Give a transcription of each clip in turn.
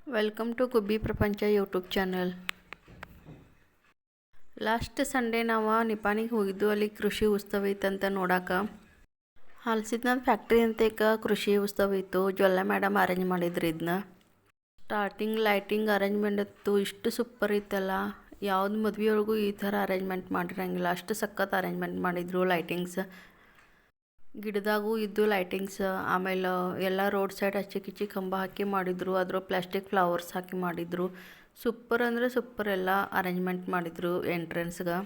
Welcome to ಗುಬ್ಬಿ ಪ್ರಪಂಚ YouTube channel. Last Sunday ನಾವು ನಿಪಾನಿಗೆ ಹೋಗಿದ್ದು. ಅಲ್ಲಿ ಕೃಷಿ ಉತ್ಸವ ಇತ್ತಂತ ನೋಡಕ್ಕೆ. ಹಲಸಿನ ಫ್ಯಾಕ್ಟ್ರಿ ಅಂತೇಕ ಕೃಷಿ ಉತ್ಸವ ಇತ್ತು. ಜ್ವಲ್ಲ ಮೇಡಮ್ ಅರೇಂಜ್ ಮಾಡಿದ್ರು ಇದನ್ನ. ಸ್ಟಾರ್ಟಿಂಗ್ ಲೈಟಿಂಗ್ ಅರೇಂಜ್ಮೆಂಟ್ ಇತ್ತು. ಇಷ್ಟು ಸೂಪರ್ ಇತ್ತಲ್ಲ, ಯಾವ್ದು ಮದುವೆಯೊಳಗೂ ಈ ಥರ ಅರೇಂಜ್ಮೆಂಟ್ ಮಾಡಿರಂಗಿಲ್ಲ. ಅಷ್ಟು ಸಖತ್ ಅರೇಂಜ್ಮೆಂಟ್ ಮಾಡಿದರು. ಲೈಟಿಂಗ್ಸ್ ಗಿಡದಾಗೂ ಇದ್ದು ಲೈಟಿಂಗ್ಸ್. ಆಮೇಲೆ ಎಲ್ಲ ರೋಡ್ ಸೈಡ್ ಹಚ್ಚಿ ಕಂಬ ಹಾಕಿ ಮಾಡಿದರು. ಅದ್ರ ಪ್ಲಾಸ್ಟಿಕ್ ಫ್ಲವರ್ಸ್ ಹಾಕಿ ಮಾಡಿದರು. ಸೂಪರ್ ಅಂದರೆ ಸೂಪರ್ ಎಲ್ಲ ಅರೇಂಜ್ಮೆಂಟ್ ಮಾಡಿದರು ಎಂಟ್ರೆನ್ಸ್ಗೆ.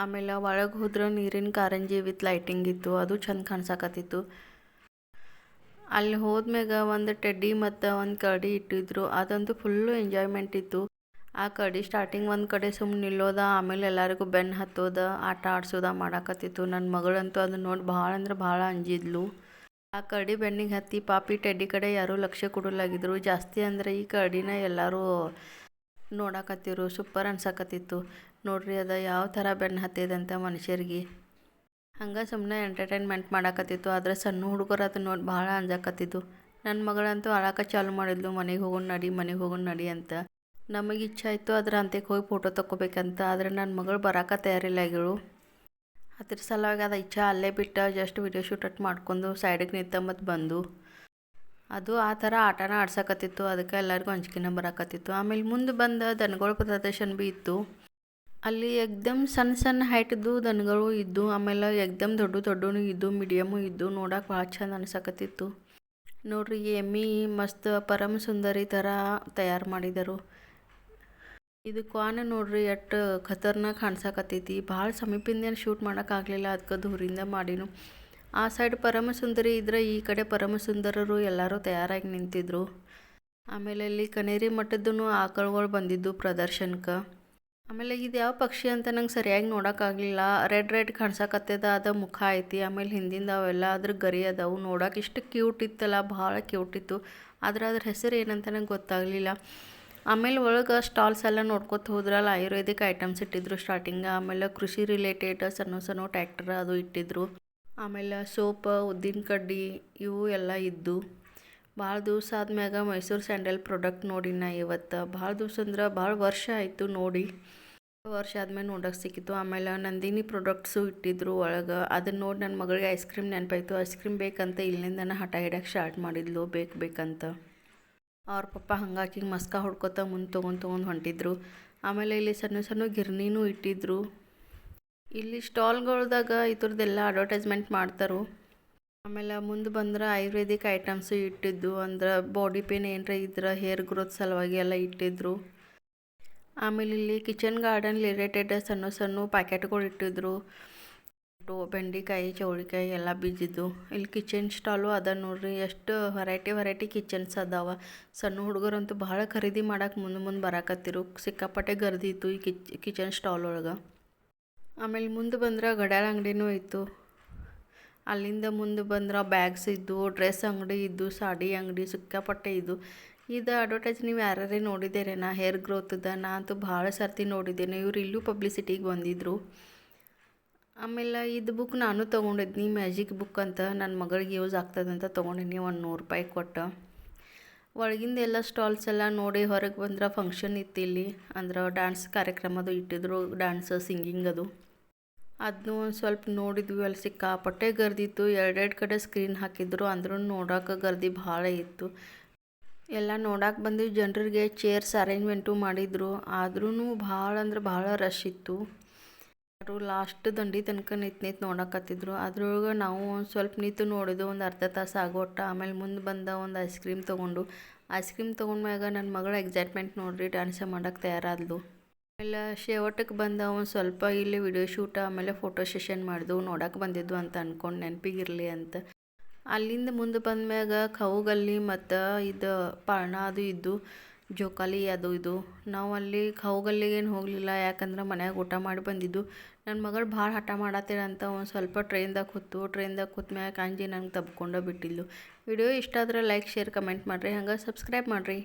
ಆಮೇಲೆ ಒಳಗೆ ಹೋದ್ರೆ ನೀರಿನ ಕಾರಂಜಿ ವಿತ್ ಲೈಟಿಂಗ್ ಇತ್ತು. ಅದು ಚಂದ ಕಾಣಿಸಕತ್ತಿತ್ತು. ಅಲ್ಲಿ ಹೋದ್ಮ್ಯಾಗ ಒಂದು ಟೆಡ್ಡಿ ಮತ್ತು ಒಂದು ಕರಡಿ ಇಟ್ಟಿದ್ರು. ಅದಂತೂ ಫುಲ್ಲು ಎಂಜಾಯ್ಮೆಂಟ್ ಇತ್ತು. ಆ ಕರಡಿ ಸ್ಟಾರ್ಟಿಂಗ್ ಒಂದು ಕಡೆ ಸುಮ್ಮನೆ ನಿಲ್ಲೋದ, ಆಮೇಲೆ ಎಲ್ಲರಿಗೂ ಬೆನ್ನು ಹತ್ತೋದ, ಆಟ ಆಡ್ಸೋದ ಮಾಡಾಕತ್ತಿತ್ತು. ನನ್ನ ಮಗಳಂತೂ ಅದನ್ನ ನೋಡಿ ಭಾಳ ಅಂದ್ರೆ ಭಾಳ ಅಂಜಿದ್ಲು. ಆ ಕರಡಿ ಬೆನ್ನಿಗೆ ಹತ್ತಿ ಪಾಪಿ ಟೆಡ್ಡಿ ಕಡೆ ಯಾರೂ ಲಕ್ಷ್ಯ ಕೊಡಲಾಗಿದ್ರು. ಜಾಸ್ತಿ ಅಂದರೆ ಈ ಕರಡಿನ ಎಲ್ಲರೂ ನೋಡಾಕತ್ತಿರು. ಸೂಪರ್ ಅನ್ಸಕತ್ತಿತ್ತು ನೋಡ್ರಿ. ಅದು ಯಾವ ಥರ ಬೆನ್ನು ಹತ್ತಿದಂತ ಮನುಷ್ಯರಿಗೆ. ಹಂಗೆ ಸುಮ್ಮನೆ ಎಂಟರ್ಟೈನ್ಮೆಂಟ್ ಮಾಡಾಕತ್ತಿತ್ತು. ಆದರೆ ಸಣ್ಣ ಹುಡುಗರು ಅದನ್ನ ನೋಡಿ ಭಾಳ ಅಂಜಾಕತ್ತಿದ್ದು. ನನ್ನ ಮಗಳಂತೂ ಅಳಾಕ ಚಾಲು ಮಾಡಿದ್ಲು, ಮನೆಗೆ ಹೋಗೋಣ ನಡಿ ಅಂತ. ನಮಗೆ ಇಚ್ಛೆ ಆಯಿತು ಅದ್ರ ಅಂತ್ಯಕ್ಕೆ ಹೋಗಿ ಫೋಟೋ ತಗೋಬೇಕಂತ. ಆದರೆ ನನ್ನ ಮಗಳು ಬರೋಕೆ ತಯಾರಿಲ್ಲಾಗಿಳು. ಅದ್ರ ಸಲುವಾಗಿ ಅದು ಇಚ್ಛೆ ಅಲ್ಲೇ ಬಿಟ್ಟು ಜಸ್ಟ್ ವಿಡಿಯೋ ಶೂಟ್ ಮಾಡ್ಕೊಂಡು ಸೈಡಿಗೆ ನಿಂತ ಮತ್ತು ಬಂದು. ಅದು ಆ ಥರ ಆಟನ ಆಡ್ಸಕತ್ತಿತ್ತು. ಅದಕ್ಕೆ ಎಲ್ಲರಿಗೂ ಅಂಜಿಕೆನ ಬರಾಕತ್ತಿತ್ತು. ಆಮೇಲೆ ಮುಂದೆ ಬಂದ ದನಗಳ ಪ್ರದರ್ಶನ ಭೀ ಇತ್ತು. ಅಲ್ಲಿ ಎಕ್ದಮ್ ಸಣ್ಣ ಹೈಟ್ದು ದನಗಳು ಇದ್ದು. ಆಮೇಲೆ ಎಕ್ದಮ್ ದೊಡ್ಡ ಇದ್ದು, ಮೀಡಿಯಮು ಇದ್ದು. ನೋಡಕ್ಕೆ ಭಾಳ ಚಂದ ಅನ್ಸಕತ್ತಿತ್ತು ನೋಡ್ರಿ. ಎಮ್ಮಿ ಮಸ್ತ್ ಪರಮ ಸುಂದರಿ ಥರ ತಯಾರು ಮಾಡಿದರು. ಇದು ಕ್ವಾನ ನೋಡ್ರಿ ಎಷ್ಟು ಖತರ್ನಾಕ್ ಕಾಣ್ಸಕತ್ತೈತಿ. ಭಾಳ ಸಮೀಪದಿಂದ ಶೂಟ್ ಮಾಡೋಕ್ಕಾಗಲಿಲ್ಲ, ಅದಕ್ಕೆ ದೂರಿಂದ ಮಾಡಿನು. ಆ ಸೈಡ್ ಪರಮ ಸುಂದರಿ ಇದ್ರೆ ಈ ಕಡೆ ಪರಮ ಸುಂದರರು ಎಲ್ಲರೂ ತಯಾರಾಗಿ ನಿಂತಿದ್ರು. ಆಮೇಲೆ ಇಲ್ಲಿ ಕನೇರಿ ಮಠದ್ದು ಆಕಳುಗಳು ಬಂದಿದ್ದು ಪ್ರದರ್ಶನಕ್ಕೆ. ಆಮೇಲೆ ಇದು ಯಾವ ಪಕ್ಷಿ ಅಂತ ನಂಗೆ ಸರಿಯಾಗಿ ನೋಡೋಕ್ಕಾಗಲಿಲ್ಲ. ರೆಡ್ ಕಾಣ್ಸಕತ್ತದ, ಅದು ಮುಖ ಐತಿ. ಆಮೇಲೆ ಹಿಂದಿಂದ ಅವೆಲ್ಲ ಅದ್ರ ಗರಿ ಅದಾವು. ನೋಡೋಕೆ ಇಷ್ಟು ಕ್ಯೂಟ್ ಇತ್ತಲ್ಲ, ಭಾಳ ಕ್ಯೂಟ್ ಇತ್ತು. ಆದರೆ ಅದ್ರ ಹೆಸರು ಏನಂತ ನಂಗೆ ಗೊತ್ತಾಗಲಿಲ್ಲ. ಆಮೇಲೆ ಒಳಗೆ ಸ್ಟಾಲ್ಸ್ ಎಲ್ಲ ನೋಡ್ಕೊತ ಹೋದ್ರಲ್ಲ, ಆಯುರ್ವೇದಿಕ್ ಐಟಮ್ಸ್ ಇಟ್ಟಿದ್ರು ಸ್ಟಾರ್ಟಿಂಗ್. ಆಮೇಲೆ ಕೃಷಿ ರಿಲೇಟೆಡ್ ಸಣ್ಣ ಟ್ಯಾಕ್ಟರ್ ಅದು ಇಟ್ಟಿದ್ರು. ಆಮೇಲೆ ಸೋಪ್, ಉದ್ದಿನ ಕಡ್ಡಿ ಇವು ಎಲ್ಲ ಇದ್ದು. ಭಾಳ ದಿವಸ ಆದ್ಮ್ಯಾಗ ಮೈಸೂರು ಸ್ಯಾಂಡಲ್ ಪ್ರಾಡಕ್ಟ್ ನೋಡಿ ನಾ ಇವತ್ತು. ಭಾಳ ದಿವಸ ಅಂದ್ರೆ ಭಾಳ ವರ್ಷ ಆಯಿತು ನೋಡಿ. ವರ್ಷ ಆದ್ಮೇಲೆ ನೋಡೋಕೆ ಸಿಕ್ಕಿತ್ತು. ಆಮೇಲೆ ನಂದಿನಿ ಪ್ರಾಡಕ್ಟ್ಸು ಇಟ್ಟಿದ್ರು ಒಳಗೆ. ಅದನ್ನು ನೋಡಿ ನನ್ನ ಮಗಳಿಗೆ ಐಸ್ ಕ್ರೀಮ್ ನೆನಪಾಯಿತು. ಐಸ್ ಕ್ರೀಮ್ ಬೇಕಂತ ಇಲ್ಲಿಂದನೇ ಹಠ ಹಿಡಕ್ಕೆ ಸ್ಟಾರ್ಟ್ ಮಾಡಿದ್ಲು, ಬೇಕಂತ. ಅವ್ರ ಪಪ್ಪ ಹಂಗಾಕಿಗೆ ಮಸ್ಕ ಹೊಡ್ಕೊತ ಮುಂದೆ ತೊಗೊಂಡು ಹೊಂಟಿದ್ರು. ಆಮೇಲೆ ಇಲ್ಲಿ ಸಣ್ಣ ಗಿರ್ನಿನೂ ಇಟ್ಟಿದ್ರು. ಇಲ್ಲಿ ಸ್ಟಾಲ್ಗಳ್ದಾಗ ಇದ್ರದ್ದೆಲ್ಲ ಅಡ್ವರ್ಟೈಸ್ಮೆಂಟ್ ಮಾಡ್ತಾರೆ. ಆಮೇಲೆ ಮುಂದೆ ಬಂದ್ರೆ ಆಯುರ್ವೇದಿಕ್ ಐಟಮ್ಸು ಇಟ್ಟಿದ್ದು. ಅಂದ್ರೆ ಬಾಡಿ ಪೇನ್ ಏನರ ಇದ್ರೆ ಹೇರ್ ಗ್ರೋತ್ ಸಲುವಾಗಿ ಎಲ್ಲ ಇಟ್ಟಿದ್ರು. ಆಮೇಲೆ ಇಲ್ಲಿ ಕಿಚನ್ ಗಾರ್ಡನ್ ರಿಲೇಟೆಡ್ ಸಣ್ಣ ಪ್ಯಾಕೆಟ್ಗಳು ಇಟ್ಟಿದ್ರು. ಬೆಂಡೆಕಾಯಿ, ಚೌಳಿಕಾಯಿ ಎಲ್ಲ ಬೀಜಿದ್ದು. ಇಲ್ಲಿ ಕಿಚನ್ ಸ್ಟಾಲು ಅದ ನೋಡ್ರಿ. ಎಷ್ಟು ವೆರೈಟಿ ಕಿಚನ್ಸ್ ಅದಾವ. ಸಣ್ಣ ಹುಡುಗರಂತೂ ಭಾಳ ಖರೀದಿ ಮಾಡಕ್ಕೆ ಮುಂದೆ ಬರಾಕತ್ತಿರು. ಸಿಕ್ಕಾಪಟ್ಟೆ ಗರ್ದಿತ್ತು ಈ ಕಿಚನ್ ಸ್ಟಾಲ್ ಒಳಗೆ. ಆಮೇಲೆ ಮುಂದೆ ಬಂದ್ರೆ ಗಡ್ಯಾಳ ಅಂಗಡಿನೂ ಇತ್ತು. ಅಲ್ಲಿಂದ ಮುಂದೆ ಬಂದ್ರೆ ಬ್ಯಾಗ್ಸ್ ಇದ್ದು, ಡ್ರೆಸ್ ಅಂಗಡಿ ಇದ್ದು, ಸಾಡಿ ಅಂಗಡಿ ಸಿಕ್ಕಾಪಟ್ಟೆ ಇದ್ದು. ಇದು ಅಡ್ವರ್ಟೈಸ್ ನೀವು ಯಾರೇ ನೋಡಿದ್ದೀರೇನಾ ಹೇರ್ ಗ್ರೋತ್ದ? ನಾ ಅಂತೂ ಭಾಳ ಸರ್ತಿ ನೋಡಿದ್ದೇನೆ. ಇವ್ರು ಇಲ್ಲೂ ಪಬ್ಲಿಸಿಟಿಗೆ ಬಂದಿದ್ರು. ಆಮೇಲೆ ಇದು ಬುಕ್ ನಾನು ತೊಗೊಂಡಿದ್ನಿ, ಮ್ಯಾಜಿಕ್ ಬುಕ್ ಅಂತ. ನನ್ನ ಮಗಳಿಗೆ ಯೂಸ್ ಆಗ್ತದಂತ ತೊಗೊಂಡಿನಿ ಒಂದು $100 ಕೊಟ್ಟು. ಒಳಗಿಂದ ಎಲ್ಲ ಸ್ಟಾಲ್ಸ್ ಎಲ್ಲ ನೋಡಿ ಹೊರಗೆ ಬಂದ್ರೆ ಫಂಕ್ಷನ್ ಇತ್ತು ಇಲ್ಲಿ. ಅಂದ್ರೆ ಡ್ಯಾನ್ಸ್ ಕಾರ್ಯಕ್ರಮದು ಇಟ್ಟಿದ್ರು, ಡ್ಯಾನ್ಸ್ ಸಿಂಗಿಂಗ್ ಅದು. ಅದನ್ನೂ ಒಂದು ಸ್ವಲ್ಪ ನೋಡಿದ್ವಿ. ಅಲ್ಲಿ ಸಿಕ್ಕಾಪಟ್ಟೆ ಗರ್ದಿತ್ತು. 2 ಕಡೆ ಸ್ಕ್ರೀನ್ ಹಾಕಿದ್ರು. ಅಂದ್ರೂ ನೋಡೋಕೆ ಗರ್ದಿ ಭಾಳ ಇತ್ತು. ಎಲ್ಲ ನೋಡಕ್ಕೆ ಬಂದಿದ್ದು ಜನರಿಗೆ ಚೇರ್ಸ್ ಅರೇಂಜ್ಮೆಂಟು ಮಾಡಿದ್ರು. ಆದ್ರೂ ಭಾಳ ಅಂದ್ರೆ ಭಾಳ ರಶ್ ಇತ್ತು. ಲಾಸ್ಟ್ ದಂಡಿ ತನಕ ನಿಂತು ನೋಡಕತ್ತಿದ್ರು. ಅದ್ರೊಳಗೆ ನಾವು ಒಂದು ಸ್ವಲ್ಪ ನಿಂತು ನೋಡಿದ್ದು ಒಂದು ಅರ್ಧ ತಾಸು ಆಗೋಟ್ಟ. ಆಮೇಲೆ ಮುಂದೆ ಬಂದ ಒಂದು ಐಸ್ ಕ್ರೀಮ್ ತೊಗೊಂಡ್ಮ್ಯಾಗ ನನ್ನ ಮಗಳ ಎಕ್ಸೈಟ್ಮೆಂಟ್ ನೋಡ್ರಿ, ಡ್ಯಾನ್ಸ್ ಮಾಡೋಕ್ಕೆ ತಯಾರಾದ್ಲು. ಆಮೇಲೆ ಶೇವಟಕ್ಕೆ ಬಂದ ಒಂದು ಸ್ವಲ್ಪ ಇಲ್ಲಿ ವಿಡಿಯೋ ಶೂಟ್, ಆಮೇಲೆ ಫೋಟೋ ಸೆಷನ್ ಮಾಡಿದ್ವು. ನೋಡಕ್ಕೆ ಬಂದಿದ್ದು ಅಂತ ಅಂದ್ಕೊಂಡು ನೆನಪಿಗಿರಲಿ ಅಂತ. ಅಲ್ಲಿಂದ ಮುಂದೆ ಬಂದ್ಮ್ಯಾಗ ಖಾವುಗಲ್ಲಿ ಮತ್ತು ಇದು ಪಾಳ್ನ ಅದು ಇದ್ದು, ಜೋಕಾಲಿ ಅದು ಇದು. ನಾವು ಅಲ್ಲಿ ಖಾವುಗಲ್ಲಿಗೇನು ಹೋಗಲಿಲ್ಲ, ಯಾಕಂದ್ರೆ ಮನ್ಯಾಗ ಊಟ ಮಾಡಿ ಬಂದಿದ್ದು. ನನ್ನ ಮಗಳು ಭಾಳ ಹಠ ಮಾಡತ್ತೀರಂತ ಒಂದು ಸ್ವಲ್ಪ ಟ್ರೈನ್ದಾಗ ಕೂತ್ಮ್ಯಾಗ ಅಂಜಿ ನಂಗೆ ತಬ್ಕೊಂಡು ಬಿಟ್ಟಿದ್ಲು. ವಿಡಿಯೋ ಇಷ್ಟ ಆದ್ರೆ ಲೈಕ್, ಶೇರ್, ಕಮೆಂಟ್ ಮಾಡಿರಿ. ಹಂಗೆ ಸಬ್ಸ್ಕ್ರೈಬ್ ಮಾಡಿರಿ.